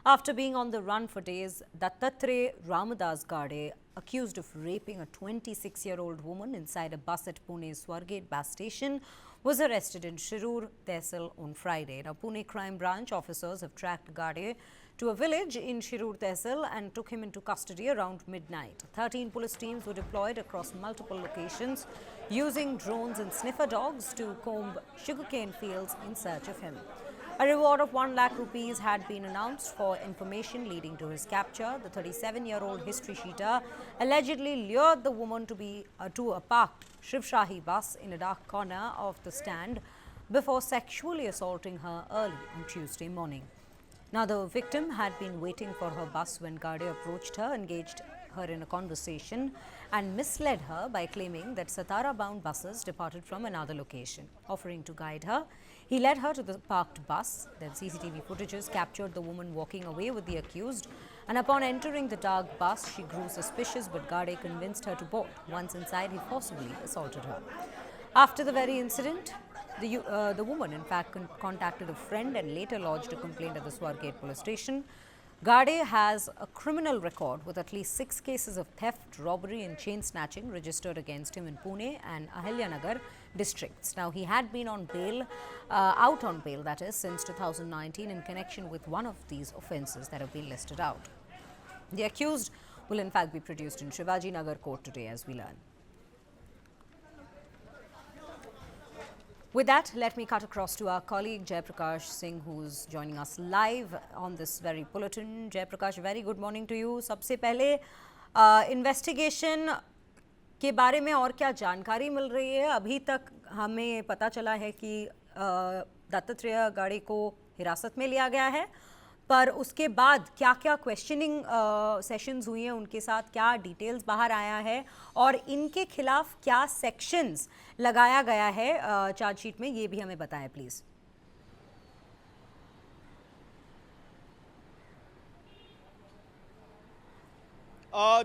After being on the run for days, Dattatreya Ramadas Gade, accused of raping a 26-year-old woman inside a bus at Pune's Swargate bus station, was arrested in Shirur Tehsil on Friday. Now, Pune Crime Branch officers have tracked Gade to a village in Shirur Tehsil and took him into custody around midnight. 13 police teams were deployed across multiple locations using drones and sniffer dogs to comb sugarcane fields in search of him. A reward of 1 lakh rupees had been announced for information leading to his capture. The 37-year-old history sheeter allegedly lured the woman to a parked Shiv Shahi bus in a dark corner of the stand before sexually assaulting her early on Tuesday morning. Now, the victim had been waiting for her bus when Gade approached her, engaged her in a conversation and misled her by claiming that Satara-bound buses departed from another location. Offering to guide her, he led her to the parked bus. Then CCTV footages captured the woman walking away with the accused, and upon entering the dark bus, she grew suspicious, but Gade convinced her to board. Once inside, he forcibly assaulted her. After the very incident, the woman in fact contacted a friend and later lodged a complaint at the Swargate police station. Gade has a criminal record with at least 6 cases of theft, robbery and chain snatching registered against him in Pune and Ahilyanagar districts. Now, he had been on bail, out on bail that is, since 2019 in connection with one of these offences that have been listed out. The accused will in fact be produced in Shivaji Nagar court today, as we learn. With that, let me cut across to our colleague Jaiprakash Singh, who's joining us live on this very bulletin. Jaiprakash, very good morning to you. सबसे पहले investigation के बारे में और क्या जानकारी मिल रही है? अभी तक हमें पता चला है कि दत्तात्रेय गाड़े को हिरासत में लिया गया है, पर उसके बाद क्या क्या क्वेश्चनिंग सेशंस हुई हैं उनके साथ, क्या डिटेल्स बाहर आया है और इनके खिलाफ क्या सेक्शंस लगाया गया है चार्जशीट में, ये भी हमें बताएं प्लीज़।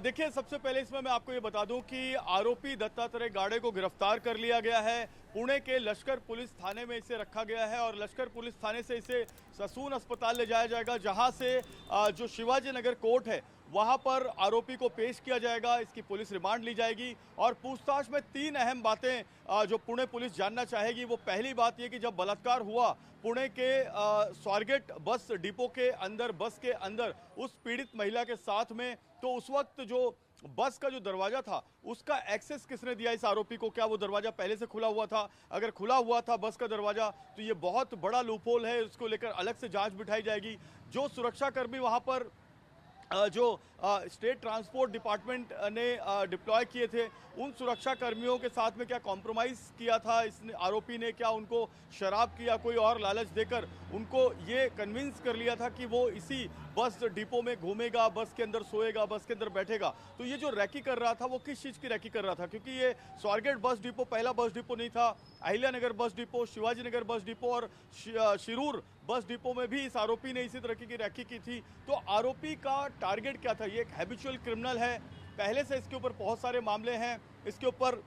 देखिए, सबसे पहले इसमें मैं आपको ये बता दूं कि आरोपी दत्तात्रेय गाड़े को गिरफ्तार कर लिया गया है। पुणे के लश्कर पुलिस थाने में इसे रखा गया है और लश्कर पुलिस थाने से इसे ससून अस्पताल ले जाया जाएगा, जहां से जो शिवाजी नगर कोर्ट है वहां पर आरोपी को पेश किया जाएगा। इसकी पुलिस रिमांड ली जाएगी और पूछताछ में 3 अहम बातें जो पुणे पुलिस जानना चाहेगी। वो पहली बात ये कि जब बलात्कार हुआ पुणे के स्वारगेट बस डिपो के अंदर, बस के अंदर उस पीड़ित महिला के साथ में, तो उस वक्त जो बस का जो दरवाजा था उसका एक्सेस किसने दिया इस आरोपी को? क्या वो दरवाजा पहले से खुला हुआ था? अगर खुला हुआ था बस का दरवाजा तो ये बहुत बड़ा लूपहोल है, उसको लेकर अलग से जांच बिठाई जाएगी। जो सुरक्षाकर्मी वहां पर जो स्टेट ट्रांसपोर्ट डिपार्टमेंट ने डिप्लॉय किए थे, उन सुरक्षा कर्मियों के साथ में क्या कॉम्प्रोमाइज़ किया था इस आरोपी ने? क्या उनको शराब की या कोई और लालच देकर उनको ये कन्विंस कर लिया था कि वो इसी बस डिपो में घूमेगा, बस के अंदर सोएगा, बस के अंदर बैठेगा? तो ये जो रैकी कर रहा था वो किस चीज़ की रैकी कर रहा था? क्योंकि ये स्वारगेट बस डिपो पहला बस डिपो नहीं था, Ahilyanagar bus depot, Shivaji Nagar bus depot और शिरूर बस डिपो में भी इस आरोपी ने इसी तरह की रैकी की थी। तो आरोपी का टारगेट क्या था? ये एक हैबिचुअल क्रिमिनल है, पहले से इसके ऊपर बहुत सारे मामले हैं, इसके ऊपर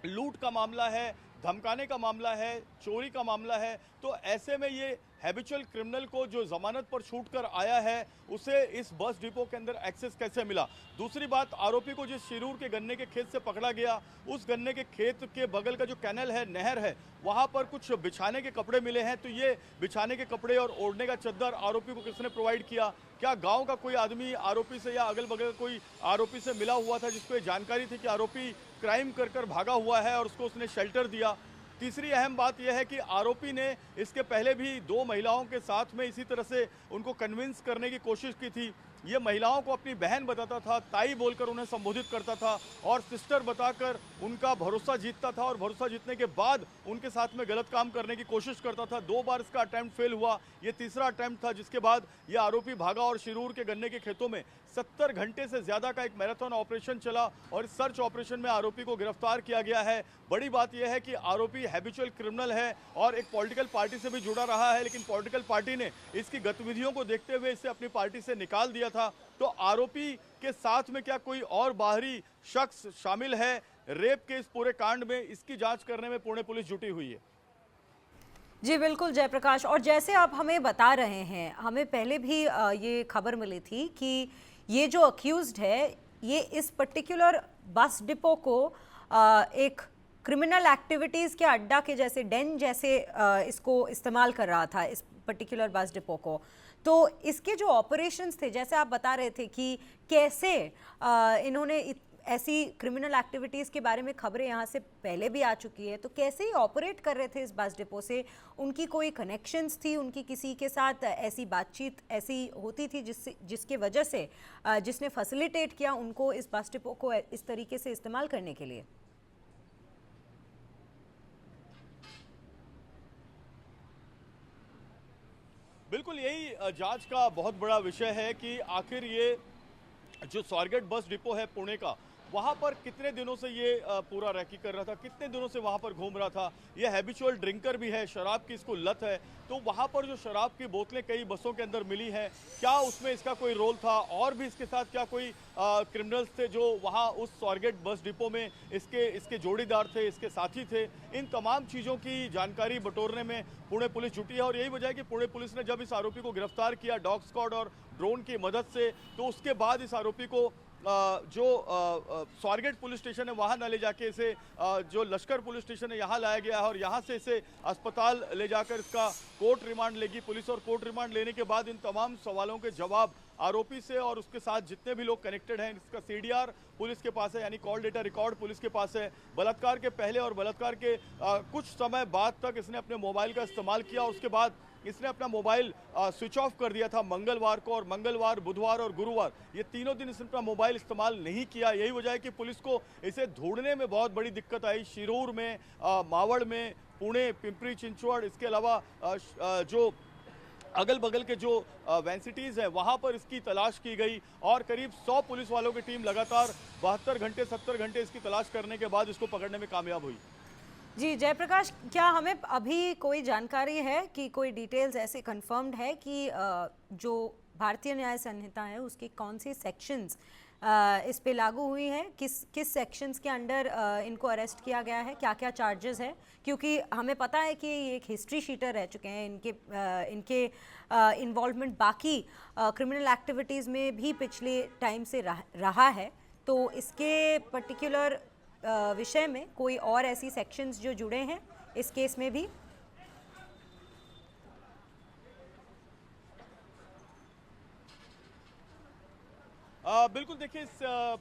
लूट का मामला है, धमकाने का मामला है, चोरी का मामला है। तो ऐसे में ये हैबिचुअल क्रिमिनल को जो जमानत पर छूट कर आया है उसे इस बस डिपो के अंदर एक्सेस कैसे मिला? दूसरी बात, आरोपी को जिस शिरूर के गन्ने के खेत से पकड़ा गया, उस गन्ने के खेत के बगल का जो कैनल है, नहर है, वहां पर कुछ बिछाने के कपड़े मिले हैं। तो ये बिछाने के कपड़े और ओढ़ने का चद्दर आरोपी को किसने प्रोवाइड किया? क्या गांव का कोई आदमी आरोपी से या अगल बगल कोई आरोपी से मिला हुआ था जिसको ये जानकारी थी कि आरोपी क्राइम कर भागा हुआ है और उसको उसने शेल्टर दिया? तीसरी अहम बात यह है कि आरोपी ने इसके पहले भी 2 महिलाओं के साथ में इसी तरह से उनको कन्विंस करने की कोशिश की थी। ये महिलाओं को अपनी बहन बताता था, ताई बोलकर उन्हें संबोधित करता था और सिस्टर बताकर उनका भरोसा जीतता था और भरोसा जीतने के बाद उनके साथ में गलत काम करने की कोशिश करता था। 2 बार इसका अटेम्प्ट फेल हुआ, ये तीसरा अटेम्प्ट था, जिसके बाद ये आरोपी भागा और शिरूर के गन्ने के खेतों में 70 घंटे से ज्यादा का एक मैराथन ऑपरेशन चला और इस सर्च ऑपरेशन में आरोपी को गिरफ्तार किया गया है। बड़ी बात यह है कि आरोपी हैबिचुअल क्रिमिनल है और एक पॉलिटिकल पार्टी से भी जुड़ा रहा है, लेकिन पॉलिटिकल पार्टी ने इसकी गतिविधियों को देखते हुए इसे अपनी पार्टी से निकाल दिया था। तो आरोपी के साथ में क्या कोई और बाहरी शख्स शामिल है रेप के इस पूरे कांड में? इसकी जांच करने में पुणे पुलिस जुटी हुई है। जी बिल्कुल जयप्रकाश, और जैसे आप हमें बता रहे हैं, हमें पहले भी ये खबर मिली थी कि ये जो अक्यूज्ड है, ये इस पर्टिकुलर बस डिपो को एक क्रिमिनल एक्टिविटीज़ के अड्डा के जैसे, डेन जैसे इसको इस्तेमाल कर रहा था, इस पर्टिकुलर बस डिपो को। तो इसके जो ऑपरेशंस थे, जैसे आप बता रहे थे कि कैसे इन्होंने ऐसी क्रिमिनल एक्टिविटीज़ के बारे में खबरें यहाँ से पहले भी आ चुकी है, तो कैसे ही ऑपरेट कर रहे थे इस बस डिपो से? उनकी कोई कनेक्शंस थी, उनकी किसी के साथ ऐसी बातचीत ऐसी होती थी जिसके वजह से जिसने फैसिलिटेट किया उनको इस बस डिपो को इस तरीके से इस्तेमाल करने के लिए? बिल्कुल यही जांच का बहुत बड़ा विषय है कि आखिर ये जो स्वारगेट बस डिपो है पुणे का, वहाँ पर कितने दिनों से ये पूरा रैकी कर रहा था, कितने दिनों से वहाँ पर घूम रहा था। ये हैबिचुअल ड्रिंकर भी है, शराब की इसको लत है। तो वहाँ पर जो शराब की बोतलें कई बसों के अंदर मिली हैं, क्या उसमें इसका कोई रोल था? और भी इसके साथ क्या कोई क्रिमिनल्स थे जो वहाँ उस स्वारगेट बस डिपो में इसके जोड़ीदार थे, इसके साथी थे? इन तमाम चीज़ों की जानकारी बटोरने में पुणे पुलिस जुटी है और यही वजह है कि पुणे पुलिस ने जब इस आरोपी को गिरफ्तार किया डॉग स्क्वाड और ड्रोन की मदद से, तो उसके बाद इस आरोपी को जो स्वारगेट पुलिस स्टेशन है वहाँ न ले जाके इसे जो लश्कर पुलिस स्टेशन है यहाँ लाया गया है और यहाँ से इसे अस्पताल ले जाकर इसका कोर्ट रिमांड लेगी पुलिस। और कोर्ट रिमांड लेने के बाद इन तमाम सवालों के जवाब आरोपी से और उसके साथ जितने भी लोग कनेक्टेड हैं, इसका सीडीआर पुलिस के पास है, यानी कॉल डेटा रिकॉर्ड पुलिस के पास है। बलात्कार के पहले और बलात्कार के कुछ समय बाद तक इसने अपने मोबाइल का इस्तेमाल किया। उसके बाद इसने अपना मोबाइल स्विच ऑफ कर दिया था मंगलवार को, और मंगलवार, बुधवार और गुरुवार ये तीनों दिन इसने अपना मोबाइल इस्तेमाल नहीं किया। यही वजह है कि पुलिस को इसे ढूंढने में बहुत बड़ी दिक्कत आई। शिरूर में, मावड़ में, पुणे, पिंपरी चिंचवड़, इसके अलावा जो अगल बगल के जो वेंसिटीज़ हैं वहाँ पर इसकी तलाश की गई और करीब 100 पुलिस वालों की टीम लगातार 72 घंटे 70 घंटे इसकी तलाश करने के बाद इसको पकड़ने में कामयाब हुई। जी जयप्रकाश, क्या हमें अभी कोई जानकारी है कि कोई डिटेल्स ऐसे कंफर्म्ड है कि जो भारतीय न्याय संहिता है उसकी कौन सी सेक्शंस इस पे लागू हुई हैं, किस सेक्शंस के अंडर इनको अरेस्ट किया गया है, क्या क्या चार्जेस है? क्योंकि हमें पता है कि ये एक हिस्ट्री शीटर रह चुके हैं, इनके इन्वॉल्वमेंट बाकी क्रिमिनल एक्टिविटीज़ में भी पिछले टाइम से रहा है। तो इसके पर्टिकुलर विषय में कोई और ऐसी सेक्शंस जो जुड़े हैं इस केस में भी? बिल्कुल, देखिए इस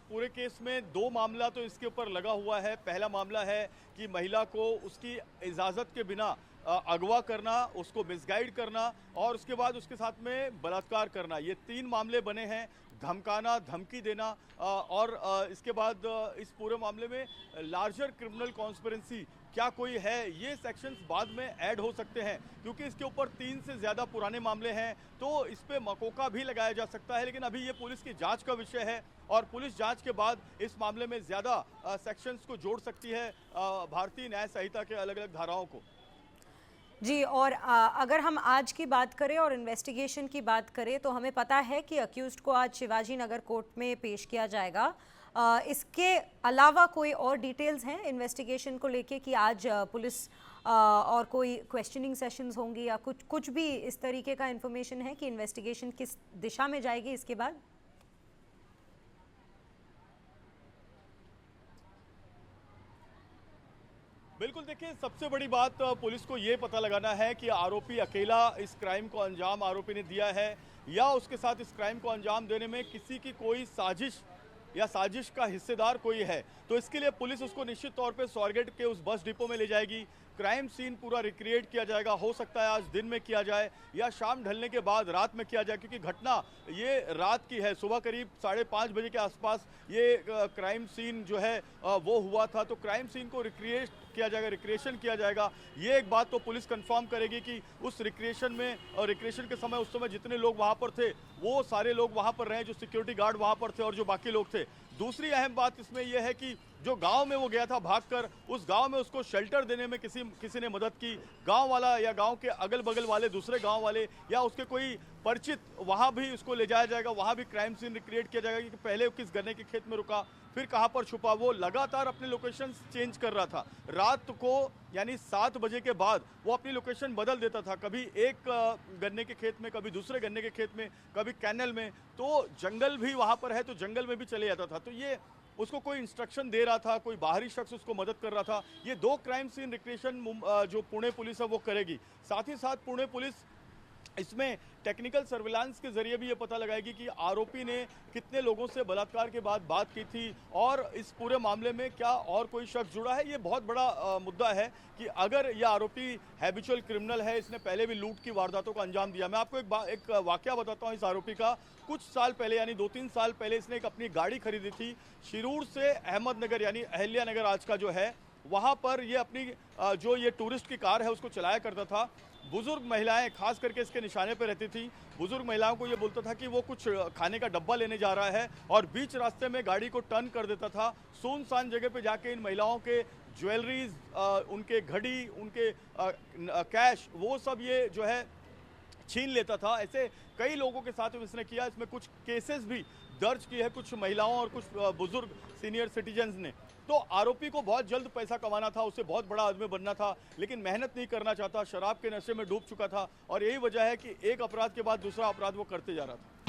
पूरे केस में 2 मामला तो इसके ऊपर लगा हुआ है। पहला मामला है कि महिला को उसकी इजाज़त के बिना अगवा करना, उसको मिसगाइड करना और उसके बाद उसके साथ में बलात्कार करना। ये 3 मामले बने हैं। धमकाना, धमकी देना और इसके बाद इस पूरे मामले में लार्जर क्रिमिनल कॉन्स्पिरेंसी क्या कोई है, ये सेक्शंस बाद में ऐड हो सकते हैं क्योंकि इसके ऊपर 3 से ज़्यादा पुराने मामले हैं, तो इस पे मकोका भी लगाया जा सकता है। लेकिन अभी ये पुलिस की जांच का विषय है और पुलिस जांच के बाद इस मामले में ज़्यादा सेक्शंस को जोड़ सकती है भारतीय न्याय संहिता के अलग अलग धाराओं को। जी, और अगर हम आज की बात करें और इन्वेस्टिगेशन की बात करें तो हमें पता है कि अक्यूज्ड को आज शिवाजी नगर कोर्ट में पेश किया जाएगा। इसके अलावा कोई और डिटेल्स हैं इन्वेस्टिगेशन को लेके कि आज पुलिस और कोई क्वेश्चनिंग सेशंस होंगी या कुछ भी इस तरीके का इन्फॉर्मेशन है कि इन्वेस्टिगेशन किस दिशा में जाएगी इसके बाद? बिल्कुल, देखिए सबसे बड़ी बात पुलिस को ये पता लगाना है कि आरोपी अकेला इस क्राइम को अंजाम आरोपी ने दिया है या उसके साथ इस क्राइम को अंजाम देने में किसी की कोई साजिश या साजिश का हिस्सेदार कोई है। तो इसके लिए पुलिस उसको निश्चित तौर पे स्वारगेट के उस बस डिपो में ले जाएगी। क्राइम सीन पूरा रिक्रिएट किया जाएगा। हो सकता है आज दिन में किया जाए या शाम ढलने के बाद रात में किया जाए, क्योंकि घटना ये रात की है। सुबह करीब 5:30 बजे के आसपास ये क्राइम सीन जो है वो हुआ था। तो क्राइम सीन को रिक्रिएट किया जाएगा, रिक्रिएशन किया जाएगा। ये एक बात तो पुलिस कंफर्म करेगी कि उस रिक्रिएशन में और रिक्रिएशन के समय उस समय जितने लोग वहाँ पर थे वो सारे लोग वहाँ पर रहे, जो सिक्योरिटी गार्ड वहाँ पर थे और जो बाकी लोग थे। दूसरी अहम बात इसमें यह है कि जो गांव में वो गया था भागकर, उस गांव में उसको शेल्टर देने में किसी ने मदद की। गांव वाला या गांव के अगल बगल वाले दूसरे गांव वाले या उसके कोई परिचित, वहां भी उसको ले जाया जाएगा, वहां भी क्राइम सीन रिक्रिएट किया जाएगा कि पहले किस गन्ने के खेत में रुका, फिर कहां पर छुपा। वो लगातार अपने लोकेशन चेंज कर रहा था। रात को यानी 7 बजे के बाद वो अपनी लोकेशन बदल देता था, कभी एक गन्ने के खेत में, कभी दूसरे गन्ने के खेत में, कभी कैनल में। तो जंगल भी वहां पर है तो जंगल में भी चले जाता था। तो ये उसको कोई इंस्ट्रक्शन दे रहा था, कोई बाहरी शख्स उसको मदद कर रहा था। ये 2 क्राइम सीन रिक्रिएशन जो पुणे पुलिस है वो करेगी। साथ ही साथ पुणे पुलिस इसमें टेक्निकल सर्विलांस के जरिए भी ये पता लगाएगी कि आरोपी ने कितने लोगों से बलात्कार के बाद बात की थी और इस पूरे मामले में क्या और कोई शख्स जुड़ा है। ये बहुत बड़ा मुद्दा है कि अगर यह आरोपी हैबिचुअल क्रिमिनल है, इसने पहले भी लूट की वारदातों का अंजाम दिया। मैं आपको एक वाकया बताता हूँ इस आरोपी का। कुछ साल पहले यानी 2-3 साल पहले इसने एक अपनी गाड़ी खरीदी थी शिरूर से अहमदनगर यानी अहिल्या नगर आज का जो है, वहाँ पर ये अपनी जो ये टूरिस्ट की कार है उसको चलाया करता था। बुजुर्ग महिलाएं खास करके इसके निशाने पर रहती थी। बुजुर्ग महिलाओं को ये बोलता था कि वो कुछ खाने का डब्बा लेने जा रहा है और बीच रास्ते में गाड़ी को टर्न कर देता था। सुनसान जगह पे जाके इन महिलाओं के ज्वेलरीज, उनके घड़ी, उनके कैश, वो सब ये जो है छीन लेता था। ऐसे कई लोगों के साथ इसने किया। इसमें कुछ केसेस भी दर्ज किए हैं कुछ महिलाओं और कुछ बुजुर्ग सीनियर सिटीजन्स ने। तो आरोपी को बहुत जल्द पैसा कमाना था, उसे बहुत बड़ा आदमी बनना था, लेकिन मेहनत नहीं करना चाहता, शराब के नशे में डूब चुका था और यही वजह है कि एक अपराध के बाद दूसरा अपराध वो करते जा रहा था।